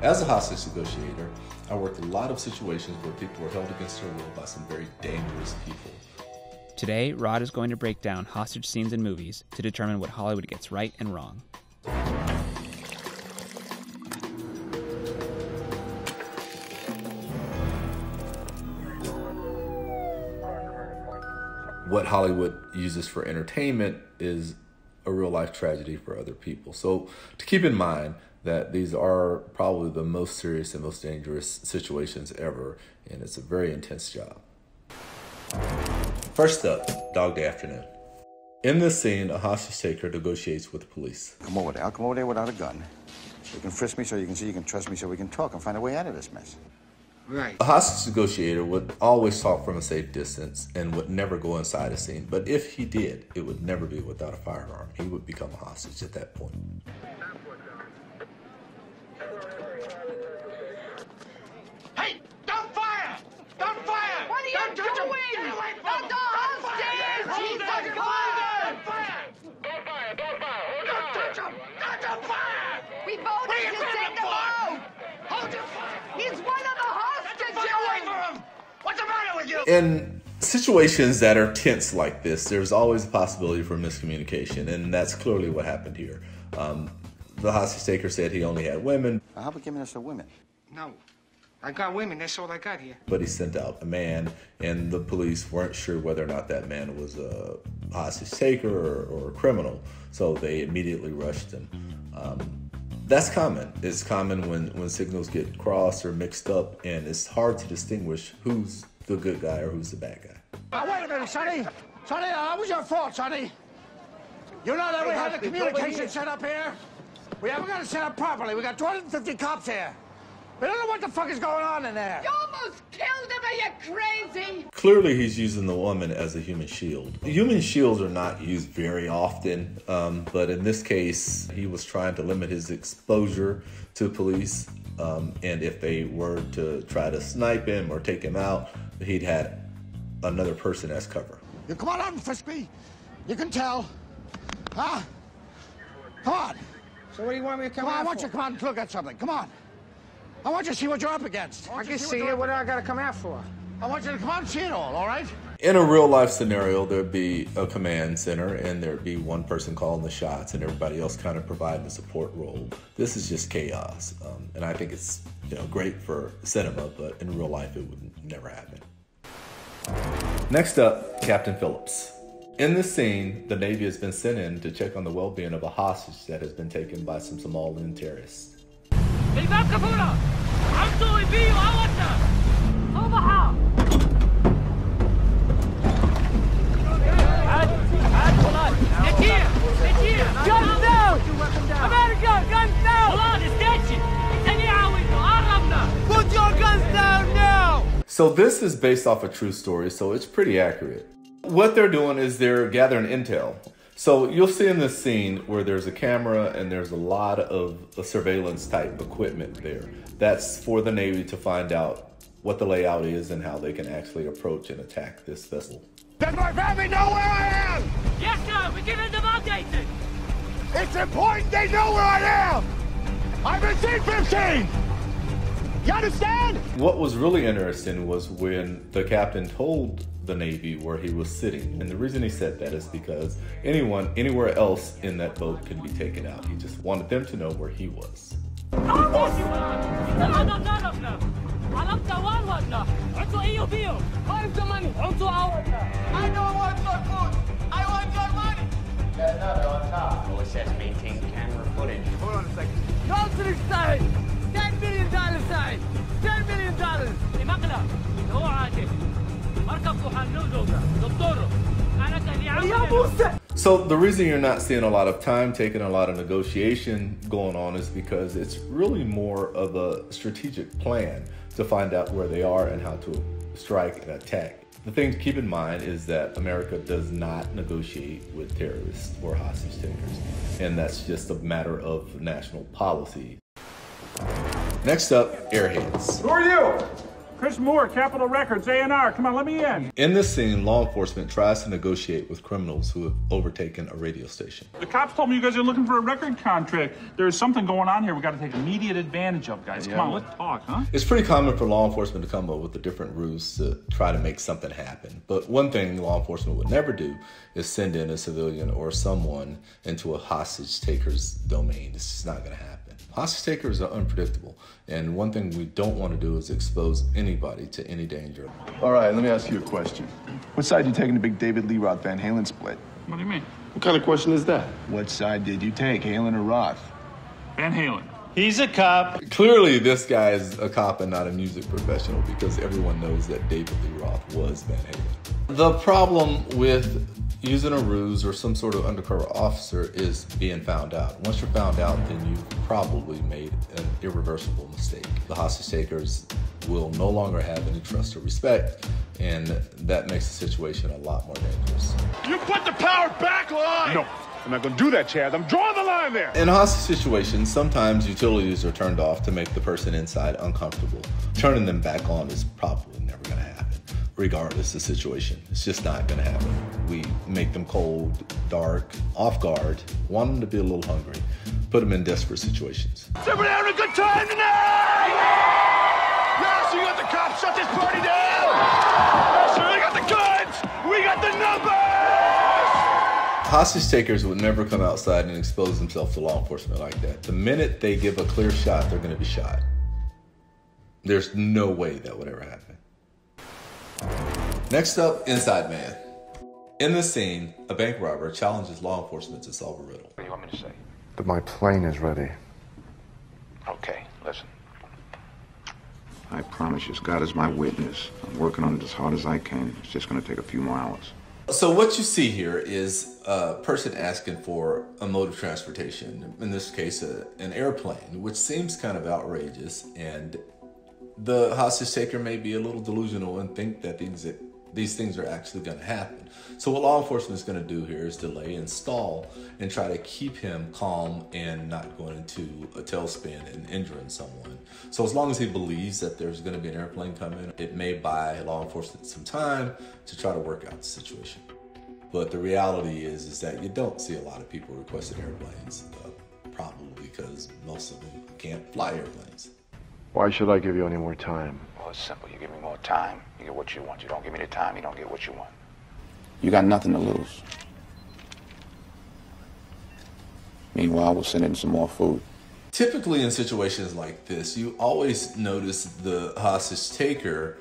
As a hostage negotiator, I worked a lot of situations where people were held against their will by some very dangerous people. Today, Rod is going to break down hostage scenes in movies to determine what Hollywood gets right and wrong. What Hollywood uses for entertainment is a real-life tragedy for other people. So to keep in mind that these are probably the most serious and most dangerous situations ever, and it's a very intense job. First up, Dog Day Afternoon. In this scene, a hostage taker negotiates with the police. Come over there. I'll come over there without a gun. You can frisk me so you can see you can trust me so we can talk and find a way out of this mess. Right. A hostage negotiator would always talk from a safe distance and would never go inside a scene. But if he did, it would never be without a firearm. He would become a hostage at that point. Hey, don't fire! Don't fire! What are you doing? Get away from Not him! the hostage! He's Don't fire! fire! Don't fire! Don't fire! Don't touch him! Don't fire! We voted to send him out! Hold your fire! He's one of the hostages! Get away from him! What's the matter with you? In situations that are tense like this, there's always a possibility for miscommunication, and that's clearly what happened here. The hostage taker said he only had women. How about giving us the women? No. I got women. That's all I got here. But he sent out a man, and the police weren't sure whether or not that man was a hostage taker or a criminal, so they immediately rushed him. That's common. It's common when signals get crossed or mixed up, and it's hard to distinguish who's the good guy or who's the bad guy. Now, wait a minute, Sonny. Sonny, that was your fault, Sonny. You know that we had the communication set up here? We haven't got it set up properly. We got 250 cops here. We don't know what the fuck is going on in there. You almost killed him, are you crazy? Clearly, he's using the woman as a human shield. Human shields are not used very often, but in this case, he was trying to limit his exposure to police, and if they were to try to snipe him or take him out, he'd had another person as cover. You come on out and frisk me. You can tell. Huh? Come on. So what do you want me to come out for? I want you to come out and look at something. Come on. I want you to see what you're up against. I can see it. What do I got to come out for? I want you to come out and see it all right? In a real-life scenario, there'd be a command center, and there'd be one person calling the shots, and everybody else kind of providing the support role. This is just chaos, and I think it's great for cinema, but in real life, it would never happen. Next up, Captain Phillips. In this scene, the Navy has been sent in to check on the well-being of a hostage that has been taken by some Somalian terrorists. Put your guns down now! So this is based off a true story, so it's pretty accurate. What they're doing is they're gathering intel. So you'll see in this scene where there's a camera and there's a lot of surveillance type equipment there. That's for the Navy to find out what the layout is and how they can actually approach and attack this vessel. Does my family know where I am? Yes, sir! We're giving them updated! It's important they know where I am! I'm in C-15! You understand? What was really interesting was when the captain told the Navy where he was sitting. And the reason he said that is because anyone, anywhere else in that boat could be taken out. He just wanted them to know where he was. I don't want your food! I want your money! Another on top. Well, it says maintain camera footage. Hold on a second. Go to the side! $10 million side! $10 million! So the reason you're not seeing a lot of time taken, a lot of negotiation going on is because it's really more of a strategic plan to find out where they are and how to strike and attack. The thing to keep in mind is that America does not negotiate with terrorists or hostage takers, and that's just a matter of national policy. Next up, Airheads. Who are you? Chris Moore, Capitol Records, A&R. Come on, let me in. In this scene, law enforcement tries to negotiate with criminals who have overtaken a radio station. The cops told me you guys are looking for a record contract. There's something going on here we got to take immediate advantage of, guys. Come on, let's talk, huh? It's pretty common for law enforcement to come up with a different ruse to try to make something happen. But one thing law enforcement would never do is send in a civilian or someone into a hostage taker's domain. It's just not going to happen. Hostage takers are unpredictable, and one thing we don't want to do is expose anybody to any danger. All right, let me ask you a question. What side you taking the big David Lee Roth Van Halen split? What do you mean? What kind of question is that? What side did you take, Halen or Roth? Van Halen. He's a cop. Clearly, this guy is a cop and not a music professional because everyone knows that David Lee Roth was Van Halen. The problem with using a ruse or some sort of undercover officer is being found out. Once you're found out, then you've probably made an irreversible mistake. The hostage takers will no longer have any trust or respect, and that makes the situation a lot more dangerous. You put the power back line! No, I'm not gonna do that, Chad. I'm drawing the line there! In hostage situations, sometimes utilities are turned off to make the person inside uncomfortable. Turning them back on is probably never gonna happen. Regardless of the situation, it's just not gonna happen. We make them cold, dark, off guard, want them to be a little hungry, put them in desperate situations. Is everybody having a good time tonight? Yeah, so you got the cops shut this party down! Yeah, so we got the guns! We got the numbers! Hostage takers would never come outside and expose themselves to law enforcement like that. The minute they give a clear shot, they're gonna be shot. There's no way that would ever happen. Next up, Inside Man. In this scene, a bank robber challenges law enforcement to solve a riddle. What do you want me to say? That my plane is ready. Okay, listen. I promise you, God is my witness. I'm working on it as hard as I can. It's just going to take a few more hours. So what you see here is a person asking for a mode of transportation, in this case, an airplane, which seems kind of outrageous, and the hostage taker may be a little delusional and think that these things are actually going to happen. So what law enforcement is going to do here is delay and stall and try to keep him calm and not going into a tailspin and injuring someone. So as long as he believes that there's going to be an airplane coming, it may buy law enforcement some time to try to work out the situation. But the reality is that you don't see a lot of people requesting airplanes, probably because most of them can't fly airplanes. Why should I give you any more time? Well, it's simple. You give me more time, you get what you want. You don't give me the time, you don't get what you want. You got nothing to lose. Meanwhile, we'll send in some more food. Typically in situations like this, you always notice the hostage taker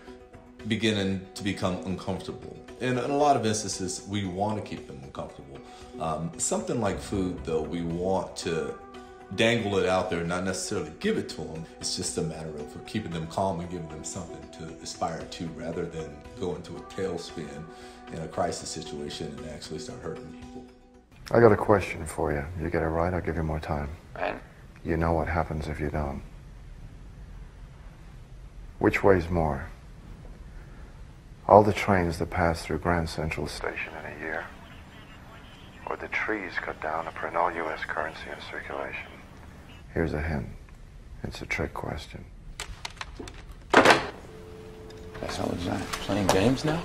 beginning to become uncomfortable. And in a lot of instances, we want to keep them uncomfortable. Something like food, though, we want to dangle it out there, not necessarily give it to them. It's just a matter of keeping them calm and giving them something to aspire to rather than go into a tailspin in a crisis situation and actually start hurting people. I got a question for you. You get it right, I'll give you more time. And? You know what happens if you don't. Which weighs more? All the trains that pass through Grand Central Station in a year, or the trees cut down to print all U.S. currency in circulation? Here's a hint. It's a trick question. That's how it's done. Playing games now?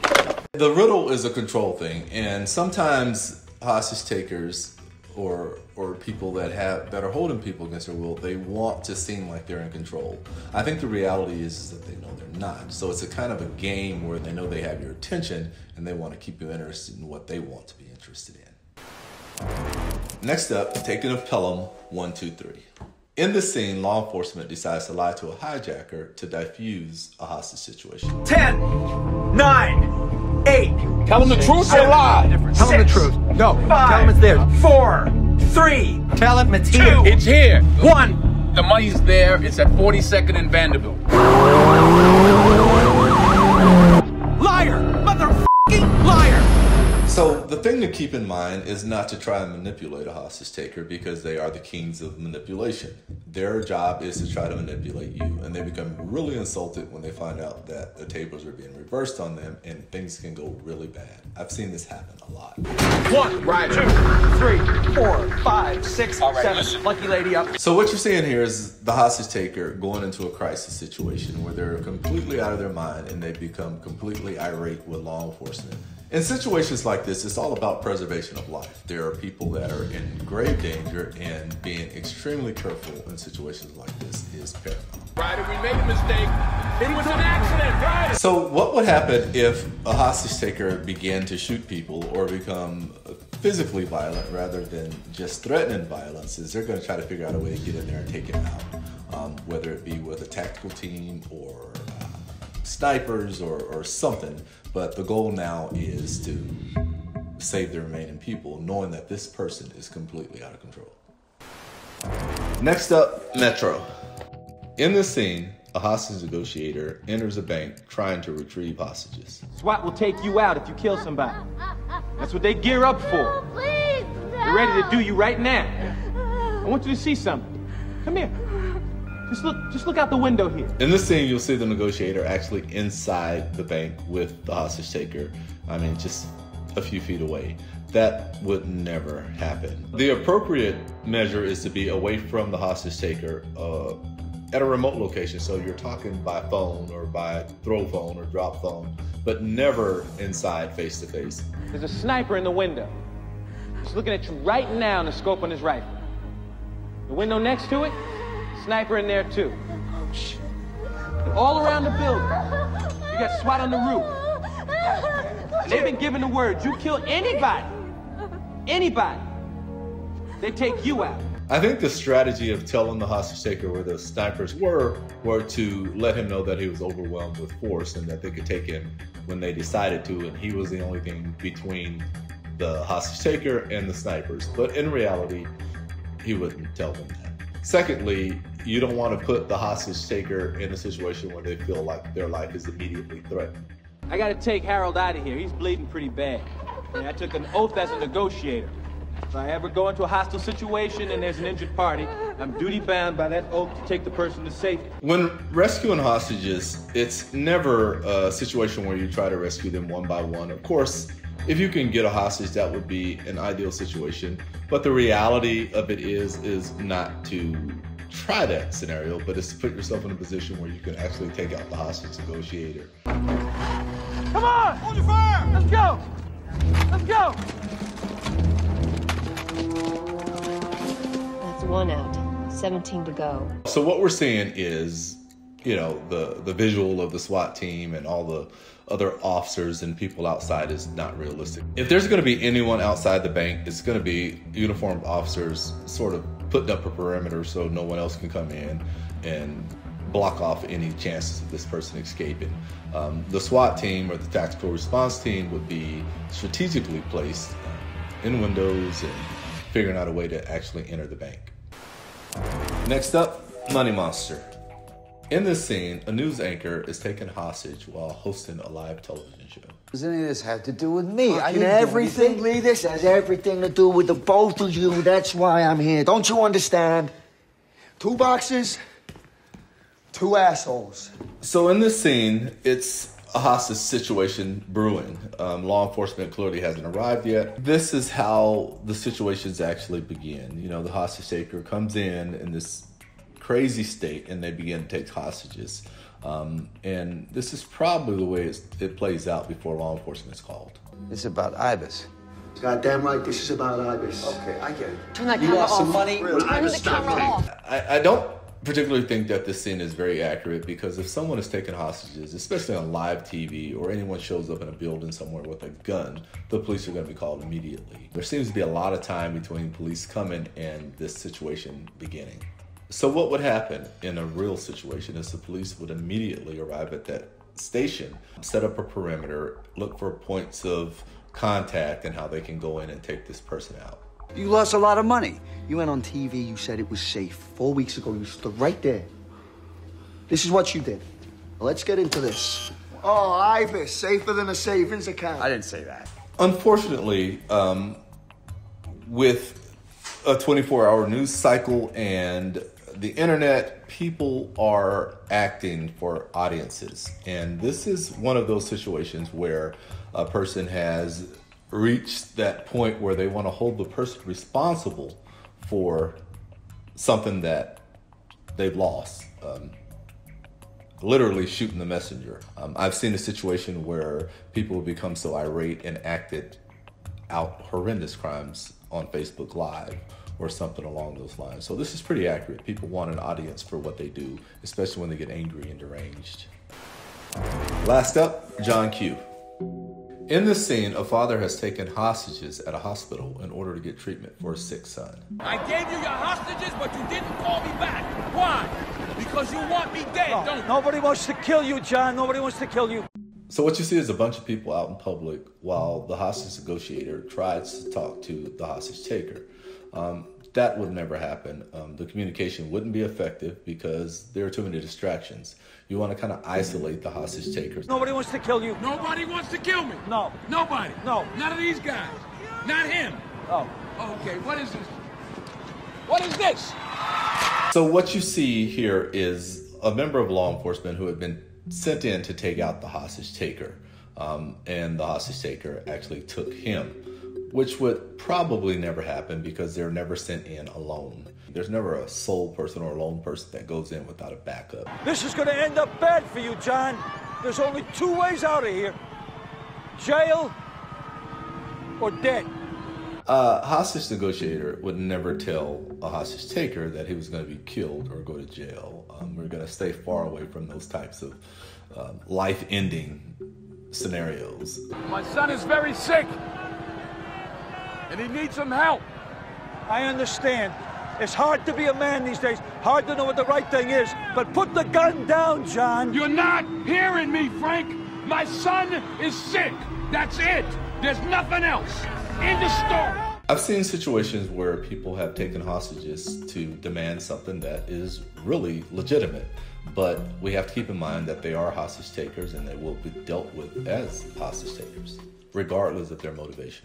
The riddle is a control thing, and sometimes hostage takers or people that are holding people against their will, they want to seem like they're in control. I think the reality is that they know they're not. So it's a kind of a game where they know they have your attention and they want to keep you interested in what they want to be interested in. Next up, taking of Pelham 1, 2, 3. In this scene, law enforcement decides to lie to a hijacker to diffuse a hostage situation. 10, 9, 8. Tell him the truth or lie? Tell him the truth. No. 5, tell him it's there. 4, 3. Tell him it's 2. here. It's here. 1. The money's there. It's at 42nd and Vanderbilt. Liar! Motherfucking liar! So the thing to keep in mind is not to try and manipulate a hostage taker because they are the kings of manipulation. Their job is to try to manipulate you, and they become really insulted when they find out that the tables are being reversed on them and things can go really bad. I've seen this happen a lot. 1, right, 2, 3, 4, 5, 6, 7. Lucky lady up. So what you're seeing here is the hostage taker going into a crisis situation where they're completely out of their mind and they become completely irate with law enforcement. In situations like this, it's all about preservation of life. There are people that are in grave danger, and being extremely careful in situations like this is paramount. Ryder, we made a mistake. It was an accident, Ryder! So what would happen if a hostage taker began to shoot people or become physically violent rather than just threatening violence? Is they're going to try to figure out a way to get in there and take him out, whether it be with a tactical team or snipers or something. But the goal now is to save the remaining people, knowing that this person is completely out of control. Next up, Metro. In this scene, a hostage negotiator enters a bank trying to retrieve hostages. SWAT will take you out if you kill somebody. That's what they gear up for. Oh, please, no. They're ready to do you right now. I want you to see something. Come here. Just look out the window here. In this scene, you'll see the negotiator actually inside the bank with the hostage taker. I mean, just a few feet away. That would never happen. The appropriate measure is to be away from the hostage taker at a remote location. So you're talking by phone or by throw phone or drop phone, but never inside face to face. There's a sniper in the window. He's looking at you right now in the scope on his rifle. The window next to it, sniper in there too. And all around the building, you got SWAT on the roof. And they've been given the word, you kill anybody, they take you out. I think the strategy of telling the hostage taker where the snipers were to let him know that he was overwhelmed with force and that they could take him when they decided to, and he was the only thing between the hostage taker and the snipers. But in reality, he wouldn't tell them that. Secondly, you don't want to put the hostage taker in a situation where they feel like their life is immediately threatened. I gotta take Harold out of here. He's bleeding pretty bad. And I took an oath as a negotiator. If I ever go into a hostile situation and there's an injured party, I'm duty bound by that oath to take the person to safety. When rescuing hostages, it's never a situation where you try to rescue them one by one. Of course, if you can get a hostage, that would be an ideal situation. But the reality of it is not to try that scenario, but it's to put yourself in a position where you can actually take out the hostage negotiator. Come on! Hold your fire! Let's go! Let's go! That's 1 out. 17 to go. So what we're seeing is, you know, the visual of the SWAT team and all the other officers and people outside is not realistic. If there's going to be anyone outside the bank, it's going to be uniformed officers sort of putting up a perimeter so no one else can come in and block off any chances of this person escaping. The SWAT team or the tactical response team would be strategically placed in windows and figuring out a way to actually enter the bank. Next up, Money Monster. In this scene, a news anchor is taken hostage while hosting a live television show. Does any of this have to do with me? I didn't everything, Lee. This has everything to do with the both of you. That's why I'm here. Don't you understand? 2 boxes, 2 assholes. So in this scene, it's a hostage situation brewing. Law enforcement clearly hasn't arrived yet. This is how the situations actually begin. You know, the hostage taker comes in this crazy state and they begin to take hostages. And this is probably the way it plays out before law enforcement is called. It's about Ibis. Goddamn right, this is about Ibis. Okay, I get it. Turn that camera off. Some money? Turn the camera off. I don't particularly think that this scene is very accurate because if someone is taking hostages, especially on live TV, or anyone shows up in a building somewhere with a gun, the police are going to be called immediately. There seems to be a lot of time between police coming and this situation beginning. So what would happen in a real situation is the police would immediately arrive at that station, set up a perimeter, look for points of contact and how they can go in and take this person out. You lost a lot of money. You went on TV, you said it was safe. 4 weeks ago, you stood right there. This is what you did. Let's get into this. Oh, Ibis, safer than a savings account. I didn't say that. Unfortunately, with a 24-hour news cycle and the internet, people are acting for audiences. And this is one of those situations where a person has reached that point where they want to hold the person responsible for something that they've lost. Literally shooting the messenger. I've seen a situation where people become so irate and acted out horrendous crimes on Facebook Live or something along those lines. So this is pretty accurate. People want an audience for what they do, especially when they get angry and deranged. Last up, John Q. In this scene, a father has taken hostages at a hospital in order to get treatment for a sick son. I gave you your hostages, but you didn't call me back. Why? Because you want me dead, don't you? Nobody wants to kill you, John. Nobody wants to kill you. So what you see is a bunch of people out in public while the hostage negotiator tries to talk to the hostage taker. That would never happen. The communication wouldn't be effective because there are too many distractions. You want to kind of isolate the hostage takers. Nobody wants to kill you. Nobody wants to kill me. No. Nobody. No. None of these guys. Not him. Oh. Okay, what is this? What is this? So what you see here is a member of law enforcement who had been sent in to take out the hostage taker. And the hostage taker actually took him, which would probably never happen because they're never sent in alone. There's never a sole person or a lone person that goes in without a backup. This is going to end up bad for you, John. There's only two ways out of here. Jail or dead. A hostage negotiator would never tell a hostage taker that he was going to be killed or go to jail. We're going to stay far away from those types of life-ending scenarios. My son is very sick, and he needs some help. I understand. It's hard to be a man these days. Hard to know what the right thing is. But put the gun down, John. You're not hearing me, Frank. My son is sick. That's it. There's nothing else. End of story. I've seen situations where people have taken hostages to demand something that is really legitimate. But we have to keep in mind that they are hostage takers and they will be dealt with as hostage takers, regardless of their motivation.